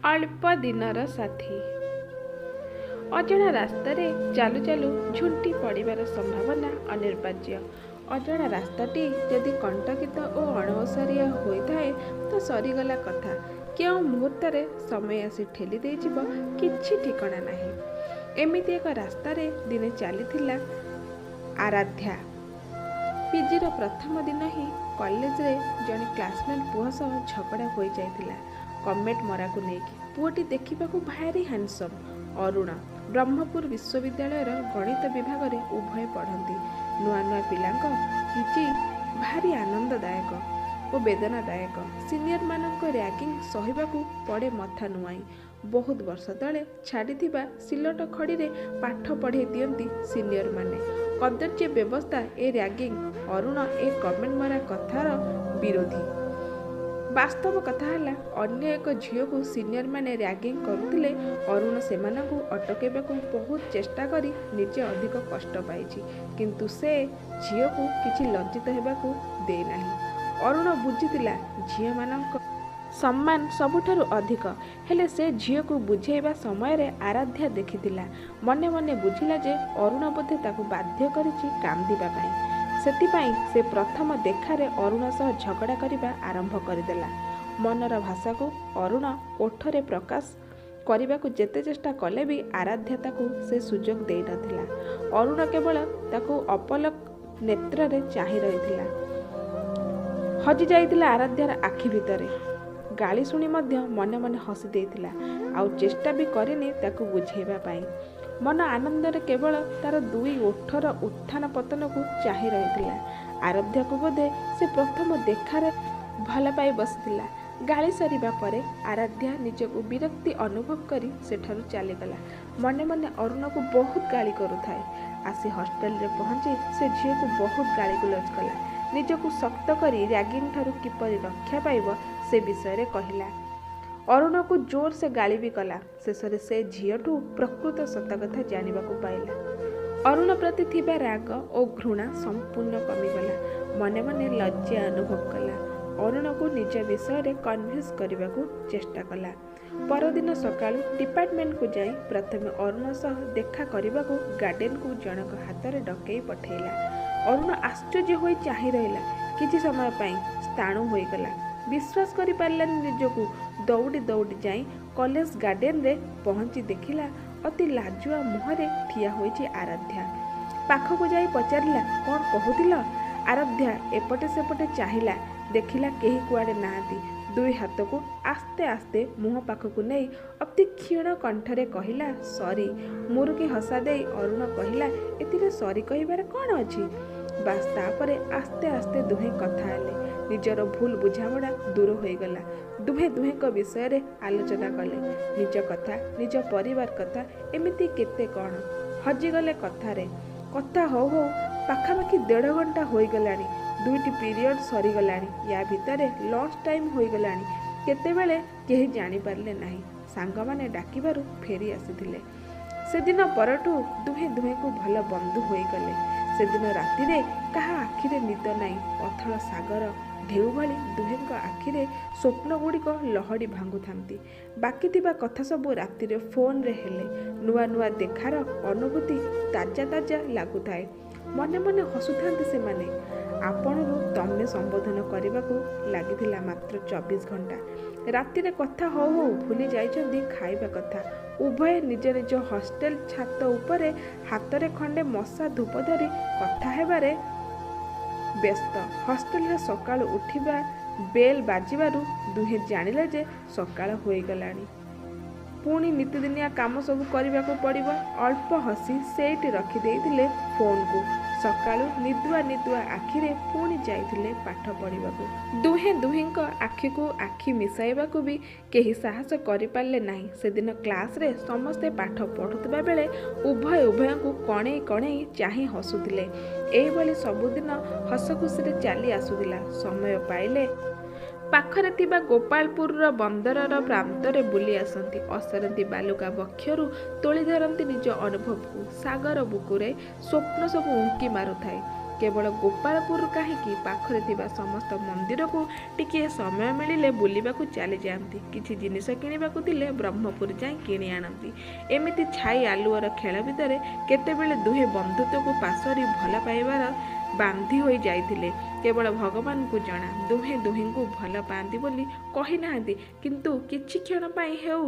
अल्प दिनर साथी। अजणा रास्तारे चालू चालू झुंटी पड़िबार संभावना अनिर्वाज्य। अजणा रास्ताटी यदि कंटकित और अणओसारिया होइथाए तो सरीगला कथा। केउ मुहूर्तरे समय आसी ठेली देइजिब किछि ठिकणा नाही। एमिति एक रास्तारे दिने चलीथिला आराध्या। पीजीर प्रथम दिन ही कॉलेज रे जने क्लासमेट पुआ सह झगड़ा हो जाइथिला कमेंट मरा को लेकिन। पुओटी देखिबाकू भारी हैंडसम। अरुण ब्रह्मपुर विश्वविद्यालय गणित विभाग रे उभय पढ़ती। नुआ नुआ पिलांक किछि भारी आनंददायक और वेदनादायक। सीनियर मानक रैगिंग सहिबाकू पड़े मथा नुआई। बहुत वर्ष तले छाड़ीथिबा सिलट खड़ी रे पाठ पढ़े दियंती सीनियर माने। कदर्य व्यवस्था ए रैगिंग। अरुण ए कमेंट मरा कथार विरोधी। वास्तव कथा है अन्य एक झील को सीनियर माने रैगिंग करुथिले। अरुण सेमानंकु अटकेबाकू बहुत चेष्टा करी निजे अधिक कष्ट पाइछि, किंतु से झील को किछि लज्जित हेबाकू दे नाही। अरुण बुझितिला झील मानक सम्मान सबुठारु अधिक। हेले से झील को बुझेଇବା समय रे आराध्या देखितिला। मने मने बुझिला जे अरुण बोधे ताकू बाध्य करिछि कांदिबा पई। सेतिपाई से प्रथम देखारे अरुण सह झगड़ा करिबा आरंभ करदेला। मनर भाषा को अरुण ओठरे प्रकाश करने जेते चेष्टा कले भी आराध्या ताकू से सुजोग दे नथिला। अरुण केवल ताकू अपलक नेत्र रे चाहि रहिथिला। हजि जाइतिला आराध्यार आखि भितरे। गाली शुणी मध्य मने मने हसी देइतिला। आउ चेष्टा भी करिनी ताकू बुझेଇବା पाई। मन आनंद केवल तार दुई ओठर उत्थान पतन को चाहि रहिथिला। आराध्या को बोधे से प्रथम देखारे भल पाई बसिथिला। गाली सरिबा परे आराध्या निजको विरक्ति अनुभव करी सेठारु चलीगला। मने मने अरुण को बहुत गाली करुथाए। आसी हॉस्टेल रे पहुंची से झील को बहुत गाली गुलज कला। निजको शक्त करी रैगिंग ठारू किपरि रक्षा पाइब से विषय रे कहिला। अरुण को जोर से गाली भी कला। शेषरे से झीठू प्रकृत सत कथा जानिबाकू पाइला। अरुण प्रति थिबा राग और घृणा संपूर्ण कमिगला। मने मने लज्जा अनुभव कला। अरुण को निज विषय रे कन्विंस करबाकू चेष्टा कला। परदिन सकाळु डिपार्टमेंट को जाई प्रथमे अरुण सह देखा करबाकू गार्डन को जनक हाथ रे डकई पठेला। अरुण आश्चर्य होई चाहि रहिला। किछि समय पई स्थाणु होई गला। विश्वास करि पारलानी निजको। दौड़ी दौड़ी जाई कॉलेज गार्डन रे पहुंची देखिला अति लाजुआ मुहरे ठिया होईची आराध्या। पाखको जाई पचारिला कौन कहूतिल। आराध्या एपटे सेपटे चाहिला, देखिला केही कुआडे नाहांती। दुई हाथ को आस्ते आस्ते मुह पाखको नहीं अति क्षीण कंठरे कहिला सॉरी। मुरुकी हसा देई अरुण कहिला एतिरे सॉरी कहिबार कौन अछि। बास तापरे आस्ते आस्ते दुहे कथा हेले। निजर भूल बुझामणा दूर होईगला। दुहे दुहे को विषय रे आलोचना कले। निज कथा, निज परिवार कथा, एमिति केते कौन हजिगले कथारे। कथा हो हो पाखापाखि 1.5 घंटा होईगलानी। दुईटी पीरियड सरीगलानी। या भितरे लंच टाइम होईगलानी। केतेबेले केही जानी पारले नाही। सांगमाने डाकिबारु फेरी आसिथिले। सेदिन परठू दुहे दुहे को भल बंधु होईगले। सेदिन रातिरे कहा आखिरे निद नाही। अथल सागर ढेउ भली दुहेंक आखिरे स्वप्न गुड़िक लहड़ी भांगु थांती। बाकी थिबा कथा सबू रातिरे फोन रे हेले। नुआ नुआ देखार अनुभूति ताजा ताजा लागुथाए। मने मने हसुथांती सेमाने। आपणरू तमे संबोधन करबाकू लागिथिला मात्र 24 घंटा। रातिरे कथा हो हो भूली जाइछंती खाइबा कथा। उभय निज निज हॉस्टेल छात उपरे हातरे खंडे मशा धूप धरी कथा हेबारे व्यस्त। हॉस्टेल रे सकाळ उठिबा बेल बाजिबारु दुहे जानिले जे सकाळ होई गलानी। पुणी नितिदिनिया काम सब करबाकू पड़िबो। अल्प हसी सेठी रखी देइथिले फोन को। सकाळु निदुआ निदुआ आखिरे पुणी जाइथिले पाठ पढ़िबाकू। दुहे दुहिंक आखि को आखि मिसाइबाकू भी केही साहस करि पारले नाही। सेदिन क्लास रे समस्ते पाठ पढ़ुतबा बेले उभय उभयंकू कणेई कणेई चाहि हसुथिले। एइबली सबुदिन हस खुशी रे चली आसुथिला। समय पाइले पाखरे थिबा गोपालपुर बंदरर प्रांतरे बुली आसती। असरती बालुका बक्षरू तोली धरती निज अनुभव को। सागर बुकुरे स्वप्न सब उंकी मारुथाए। କେବଳ ଗୋପାଳପୁର କାହିଁକି, ପାଖରେ ଥିବା ସମସ୍ତ ମନ୍ଦିରକୁ ଟିକିଏ ସମୟ ମିଳିଲେ ବୁଲିବାକୁ ଚାଲିଯାଆନ୍ତି। କିଛି ଜିନିଷ କିଣିବାକୁ ଥିଲେ ବ୍ରହ୍ମପୁର ଯାଇ କିଣି ଆଣନ୍ତି। ଏମିତି ଛାଇ ଆଲୁଅର ଖେଳ ଭିତରେ କେତେବେଳେ ଦୁହେଁ ବନ୍ଧୁତ୍ୱକୁ ପାଶୋରି ଭଲ ପାଇବାର ବାନ୍ଧି ହୋଇ ଯାଇଥିଲେ। କେବଳ ଭଗବାନଙ୍କୁ ଜଣା, ଦୁହେଁ ଦୁହିଁଙ୍କୁ ଭଲ ପାଆନ୍ତି ବୋଲି କହିନାହାନ୍ତି, କିନ୍ତୁ କିଛି କ୍ଷଣ ପାଇଁ ହେଉ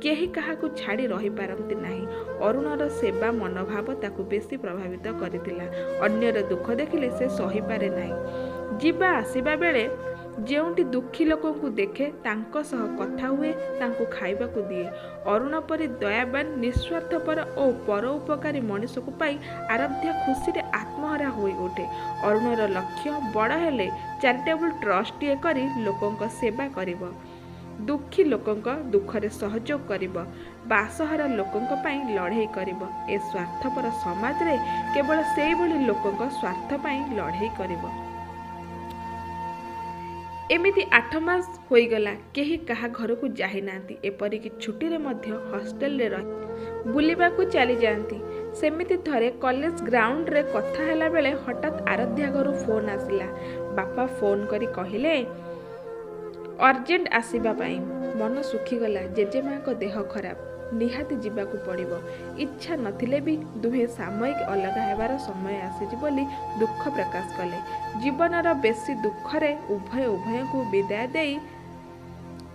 କେହି କାହାକୁ ଛାଡ଼ି ରହିପାରନ୍ତି ନାହିଁ। ଅରୁଣର ସେବା ମନୋଭାବ ତାକୁ ବେଶୀ ପ୍ରଭାବିତ କରିଥିଲା। ଅନ୍ୟର ଦୁଃଖ ଦେଖିଲେ ସେ ସହିପାରେ ନାହିଁ। ଯିବା ଆସିବା ବେଳେ ଯେଉଁଠି ଦୁଃଖୀ ଲୋକଙ୍କୁ ଦେଖେ ତାଙ୍କ ସହ କଥା ହୁଏ, ତାଙ୍କୁ ଖାଇବାକୁ ଦିଏ। ଅରୁଣ ପରି ଦୟାବାନ, ନିଃସ୍ୱାର୍ଥପର ଓ ପର ଉପକାରୀ ମଣିଷକୁ ପାଇ ଆରାଧ୍ୟା ଖୁସିରେ ଆତ୍ମହରା ହୋଇ ଉଠେ। ଅରୁଣର ଲକ୍ଷ୍ୟ ବଡ଼ ହେଲେ ଚାରିଟେବୁଲ ଟ୍ରଷ୍ଟଟିଏ କରି ଲୋକଙ୍କ ସେବା କରିବ, ଦୁଃଖୀ ଲୋକଙ୍କ ଦୁଃଖରେ ସହଯୋଗ କରିବ, ବାସହରା ଲୋକଙ୍କ ପାଇଁ ଲଢ଼େଇ କରିବ। ଏ ସ୍ୱାର୍ଥପର ସମାଜରେ କେବଳ ସେଇଭଳି ଲୋକଙ୍କ ସ୍ୱାର୍ଥ ପାଇଁ ଲଢ଼େଇ କରିବ। ଏମିତି 8 ମାସ ହୋଇଗଲା, କେହି କାହା ଘରକୁ ଯାଇନାହାନ୍ତି। ଏପରିକି ଛୁଟିରେ ମଧ୍ୟ ହଷ୍ଟେଲରେ ରହି ବୁଲିବାକୁ ଚାଲିଯାଆନ୍ତି। ସେମିତି ଥରେ କଲେଜ ଗ୍ରାଉଣ୍ଡରେ କଥା ହେଲା ବେଳେ ହଠାତ୍ ଆରାଧ୍ୟା ଘରୁ ଫୋନ୍ ଆସିଲା। ବାପା ଫୋନ୍ କରି କହିଲେ ଅର୍ଜେଣ୍ଟ ଆସିବା ପାଇଁ। ମନ ଶୁଖିଗଲା। ଜେଜେମାଙ୍କ ଦେହ ଖରାପ, ନିହାତି ଯିବାକୁ ପଡ଼ିବ। ଇଚ୍ଛା ନଥିଲେ ବି ଦୁହେଁ ସାମୟିକ ଅଲଗା ହେବାର ସମୟ ଆସିଛି ବୋଲି ଦୁଃଖ ପ୍ରକାଶ କଲେ। ଜୀବନର ବେଶୀ ଦୁଃଖରେ ଉଭୟ ଉଭୟଙ୍କୁ ବିଦାୟ ଦେଇ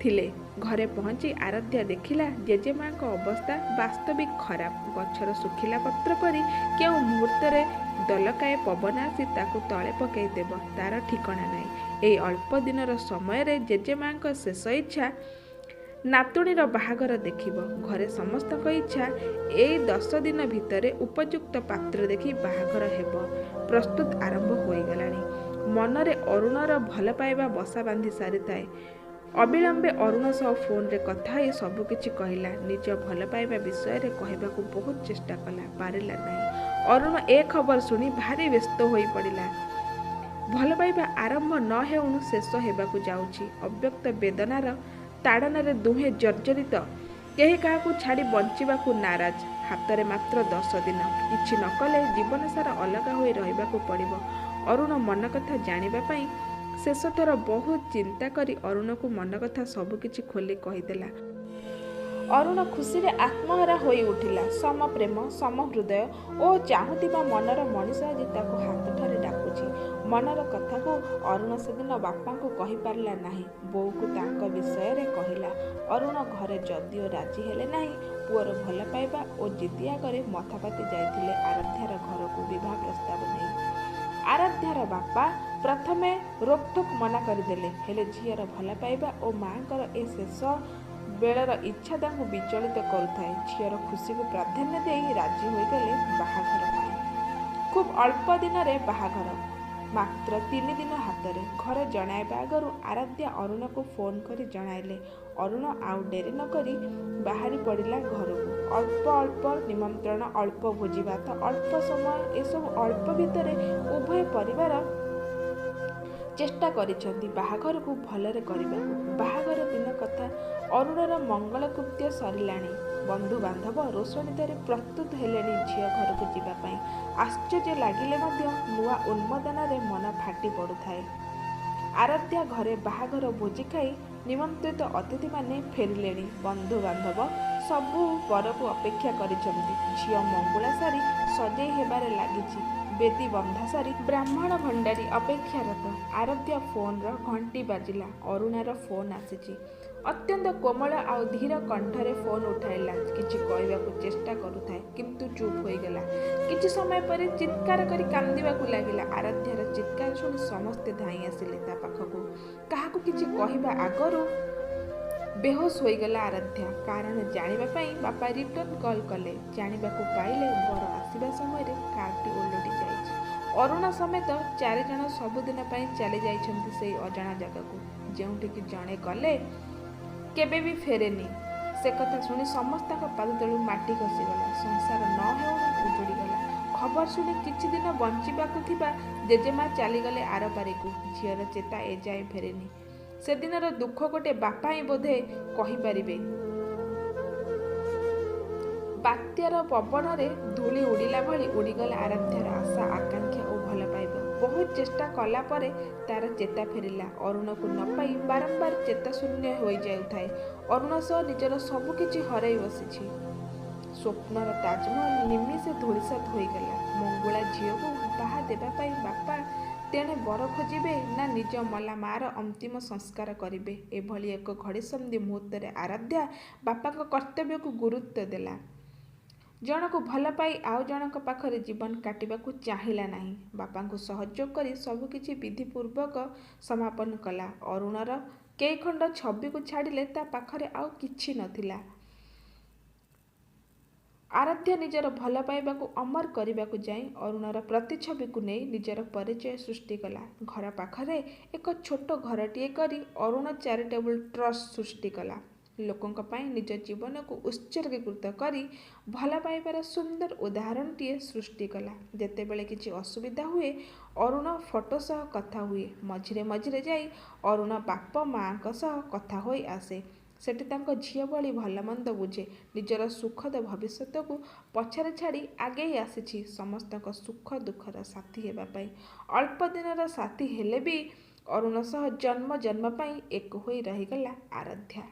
ଥିଲେ। ଘରେ ପହଞ୍ଚି ଆରାଧ୍ୟା ଦେଖିଲା ଜେଜେମାଙ୍କ ଅବସ୍ଥା ବାସ୍ତବିକ ଖରାପ। ଗଛର ଶୁଖିଲା ପତ୍ର ପରି କେଉଁ ମୁହୂର୍ତ୍ତରେ ଦଲକାଏ ପବନ ଆସି ତାକୁ ତଳେ ପକାଇ ଦେବ, ତାର ଠିକଣା ନାହିଁ। ଏଇ ଅଳ୍ପ ଦିନର ସମୟରେ ଜେଜେମାଙ୍କ ଶେଷ ଇଚ୍ଛା ନାତୁଣୀର ବାହାଘର ଦେଖିବ। ଘରେ ସମସ୍ତଙ୍କ ଇଚ୍ଛା ଏଇ 10 ଦିନ ଭିତରେ ଉପଯୁକ୍ତ ପାତ୍ର ଦେଖି ବାହାଘର ହେବ। ପ୍ରସ୍ତୁତ ଆରମ୍ଭ ହୋଇଗଲାଣି। ମନରେ ଅରୁଣର ଭଲ ପାଇବା ବସା ବାନ୍ଧି ସାରିଥାଏ। ଅବିଳମ୍ବେ ଅରୁଣ ସହ ଫୋନରେ କଥା ହୋଇ ସବୁକିଛି କହିଲା। ନିଜ ଭଲ ପାଇବା ବିଷୟରେ କହିବାକୁ ବହୁତ ଚେଷ୍ଟା କଲା, ପାରିଲା ନାହିଁ। ଅରୁଣ ଏ ଖବର ଶୁଣି ଭାରି ବ୍ୟସ୍ତ ହୋଇ ପଡ଼ିଲା। ଭଲ ପାଇବା ଆରମ୍ଭ ନ ହେଉଣୁ ଶେଷ ହେବାକୁ ଯାଉଛି। ଅବ୍ୟକ୍ତ ବେଦନାର ତାଡ଼ନାରେ ଦୁହେଁ ଜର୍ଜରିତ। କେହି କାହାକୁ ଛାଡ଼ି ବଞ୍ଚିବାକୁ ନାରାଜ। ହାତରେ ମାତ୍ର 10 ଦିନ। କିଛି ନ କଲେ ଜୀବନସାରା ଅଲଗା ହୋଇ ରହିବାକୁ ପଡ଼ିବ। ଅରୁଣ ମନ କଥା ଜାଣିବା ପାଇଁ ଶେଷଥର ବହୁତ ଚିନ୍ତା କରି ଅରୁଣକୁ ମନ କଥା ସବୁକିଛି ଖୋଲି କହିଦେଲା। ଅରୁଣ ଖୁସିରେ ଆତ୍ମହରା ହୋଇ ଉଠିଲା। ସମ ପ୍ରେମ, ସମ ହୃଦୟ ଓ ଚାହୁଁଥିବା ମନର ମଣିଷ ଆଜି ତାକୁ ହାତଠାରି ଡାକୁଛି। ମନର କଥାକୁ ଅରୁଣ ସେଦିନ ବାପାଙ୍କୁ କହିପାରିଲା ନାହିଁ। ବୋଉକୁ ତାଙ୍କ ବିଷୟରେ କହିଲା। ଅରୁଣ ଘରେ ଯଦିଓ ରାଜି ହେଲେ ନାହିଁ, ପୁଅର ଭଲ ପାଇବା ଓ ଜିଦି ଆଗରେ ମଥାପାତି ଯାଇଥିଲେ ଆରାଧ୍ୟାର ଘରକୁ ବିବାହ ପ୍ରସ୍ତାବ ନେଇ। ଆରାଧ୍ୟାର ବାପା ପ୍ରଥମେ ରୋକଠୋକ ମନା କରିଦେଲେ, ହେଲେ ଝିଅର ଭଲ ପାଇବା ଓ ମାଙ୍କର ଏ ଶେଷ ବେଳର ଇଚ୍ଛା ତାଙ୍କୁ ବିଚଳିତ କରୁଥାଏ। ଝିଅର ଖୁସିକୁ ପ୍ରାଧାନ୍ୟ ଦେଇ ରାଜି ହୋଇଗଲେ ବାହାଘର ପାଇଁ। ଖୁବ୍ ଅଳ୍ପ ଦିନରେ ବାହାଘର, ମାତ୍ର 3 ଦିନ ହାତରେ। ଘରେ ଜଣାଇବା ଆଗରୁ ଆରାଧ୍ୟା ଅରୁଣକୁ ଫୋନ୍ କରି ଜଣାଇଲେ। ଅରୁଣ ଆଉ ଡେରି ନ କରି ବାହାରି ପଡ଼ିଲା ଘରକୁ। ଅଳ୍ପ ଅଳ୍ପ ନିମନ୍ତ୍ରଣ, ଅଳ୍ପ ଭୋଜିଭାତ, ଅଳ୍ପ ସମୟ, ଏସବୁ ଅଳ୍ପ ଭିତରେ ଉଭୟ ପରିବାର ଚେଷ୍ଟା କରିଛନ୍ତି ବାହାଘରକୁ ଭଲରେ କରିବାକୁ। ବାହାଘର ଦିନ କଥା, ଅରୁଣର ମଙ୍ଗଳକୃତ୍ୟ ସରିଲାଣି। ବନ୍ଧୁବାନ୍ଧବ ରୋଷଣୀ ଧରି ପ୍ରସ୍ତୁତ ହେଲେଣି ଝିଅ ଘରକୁ ଯିବା ପାଇଁ। ଆଶ୍ଚର୍ଯ୍ୟ ଲାଗିଲେ ମଧ୍ୟ ନୂଆ ଉନ୍ମାଦନାରେ ମନ ଫାଟି ପଡ଼ୁଥାଏ। ଆରାଧ୍ୟା ଘରେ ବାହାଘର ଭୋଜି ଖାଇ ନିମନ୍ତ୍ରିତ ଅତିଥିମାନେ ଫେରିଲେଣି। ବନ୍ଧୁବାନ୍ଧବ ସବୁ ବରକୁ ଅପେକ୍ଷା କରିଛନ୍ତି। ଝିଅ ମଙ୍ଗୁଳା ଶାଢ଼ୀ ସଜେଇ ହେବାରେ ଲାଗିଛି। ବେଦୀ ବନ୍ଧା ସାରି ବ୍ରାହ୍ମଣ ଭଣ୍ଡାରୀ ଅପେକ୍ଷାରତ। ଆରାଧ୍ୟା ଫୋନ୍ର ଘଣ୍ଟି ବାଜିଲା। ଅରୁଣାର ଫୋନ୍ ଆସିଛି। ଅତ୍ୟନ୍ତ କୋମଳ ଆଉ ଧୀର କଣ୍ଠରେ ଫୋନ୍ ଉଠାଇଲା। କିଛି କହିବାକୁ ଚେଷ୍ଟା କରୁଥାଏ, କିନ୍ତୁ ଚୁପ୍ ହୋଇଗଲା। କିଛି ସମୟ ପରେ ଚିତ୍କାର କରି କାନ୍ଦିବାକୁ ଲାଗିଲା। ଆରାଧ୍ୟାର ଚିତ୍କାର ଶୁଣି ସମସ୍ତେ ଧାଇଁ ଆସିଲେ ତା ପାଖକୁ। କାହାକୁ କିଛି କହିବା ଆଗରୁ ବେହୋସ ହୋଇଗଲା ଆରାଧ୍ୟା। କାରଣ ଜାଣିବା ପାଇଁ ବାପା ରିଟର୍ନ କଲ୍ କଲେ। ଜାଣିବାକୁ ପାଇଲେ ବର ଆସିବା ସମୟରେ କାର୍ଟି ଓଲଟି ଯାଇଛି। ଅରୁଣ ସମେତ 4 ଜଣ ସବୁଦିନ ପାଇଁ ଚାଲି ଯାଇଛନ୍ତି ସେଇ ଅଜଣା ଜାଗାକୁ, ଯେଉଁଠିକି ଜଣେ ଗଲେ କେବେ ବି ଫେରେନି। ସେ କଥା ଶୁଣି ସମସ୍ତଙ୍କ ପାଦ ତଳୁ ମାଟି ଖସିଗଲା। ସଂସାର ନ ହେଉଣୁ ଉଜୁଡ଼ିଗଲା। ଖବର ଶୁଣି କିଛି ଦିନ ବଞ୍ଚିବାକୁ ଥିବା ଜେଜେମା ଚାଲିଗଲେ ଆରପାରିକୁ। ଝିଅର ଚେତା ଏଯାଏ ଫେରିନି। ସେଦିନର ଦୁଃଖ ଗୋଟେ ବାପା ହିଁ ବୋଧେ କହିପାରିବେ। ବାତ୍ୟାର ପବନରେ ଧୂଳି ଉଡ଼ିଲା ଭଳି ଉଡ଼ିଗଲା ଆରାଧ୍ୟାର ଆଶା, ଆକାଂକ୍ଷା ଓ ଭଲ ପାଇବା। ବହୁତ ଚେଷ୍ଟା କଲା ପରେ ତାର ଚେତା ଫେରିଲା। ଅରୁଣକୁ ନ ପାଇ ବାରମ୍ବାର ଚେତାଶୂନ୍ୟ ହୋଇଯାଉଥାଏ। ଅରୁଣ ସହ ନିଜର ସବୁକିଛି ହରାଇ ବସିଛି। ସ୍ୱପ୍ନର ତାଜମହଲ ନିମିଷେ ଧୂଳିସାତ୍ ହୋଇଗଲା। ମଙ୍ଗୁଳା ଝିଅକୁ ବାହା ଦେବା ପାଇଁ ବାପା ତେଣେ ବର ଖୋଜିବେ ନା ନିଜ ମଲା ମା'ର ଅନ୍ତିମ ସଂସ୍କାର କରିବେ, ଏଭଳି ଏକ ଘଡ଼ିସନ୍ଧି ମୁହୂର୍ତ୍ତରେ ଆରାଧ୍ୟା ବାପାଙ୍କ କର୍ତ୍ତବ୍ୟକୁ ଗୁରୁତ୍ୱ ଦେଲା। ଜଣକୁ ଭଲ ପାଇ ଆଉ ଜଣଙ୍କ ପାଖରେ ଜୀବନ କାଟିବାକୁ ଚାହିଁଲା ନାହିଁ। ବାପାଙ୍କୁ ସହଯୋଗ କରି ସବୁକିଛି ବିଧିପୂର୍ବକ ସମାପନ କଲା। ଅରୁଣର କେଇଖଣ୍ଡ ଛବିକୁ ଛାଡ଼ିଲେ ତା ପାଖରେ ଆଉ କିଛି ନଥିଲା। ଆରାଧ୍ୟା ନିଜର ଭଲ ପାଇବାକୁ ଅମର କରିବାକୁ ଯାଇ ଅରୁଣର ପ୍ରତିଛବିକୁ ନେଇ ନିଜର ପରିଚୟ ସୃଷ୍ଟି କଲା। ଘର ପାଖରେ ଏକ ଛୋଟ ଘରଟିଏ କରି ଅରୁଣ ଚାରିଟେବଲ୍ ଟ୍ରଷ୍ଟ ସୃଷ୍ଟି କଲା। ଲୋକଙ୍କ ପାଇଁ ନିଜ ଜୀବନକୁ ଉତ୍ସର୍ଗୀକୃତ କରି ଭଲ ପାଇବାର ସୁନ୍ଦର ଉଦାହରଣଟିଏ ସୃଷ୍ଟି କଲା। ଯେତେବେଳେ କିଛି ଅସୁବିଧା ହୁଏ ଅରୁଣ ଫଟୋ ସହ କଥା ହୁଏ। ମଝିରେ ମଝିରେ ଯାଇ ଅରୁଣ ବାପ ମା'ଙ୍କ ସହ କଥା ହୋଇ ଆସେ। ସେଠି ତାଙ୍କ ଝିଅ ଭଳି ଭଲମନ୍ଦ ବୁଝେ। ନିଜର ସୁଖଦ ଭବିଷ୍ୟତକୁ ପଛରେ ଛାଡ଼ି ଆଗେଇ ଆସିଛି ସମସ୍ତଙ୍କ ସୁଖ ଦୁଃଖର ସାଥୀ ହେବା ପାଇଁ। ଅଳ୍ପ ଦିନର ସାଥୀ ହେଲେ ବି ଅରୁଣ ସହ ଜନ୍ମ ଜନ୍ମ ପାଇଁ ଏକ ହୋଇ ରହିଗଲା ଆରାଧ୍ୟା।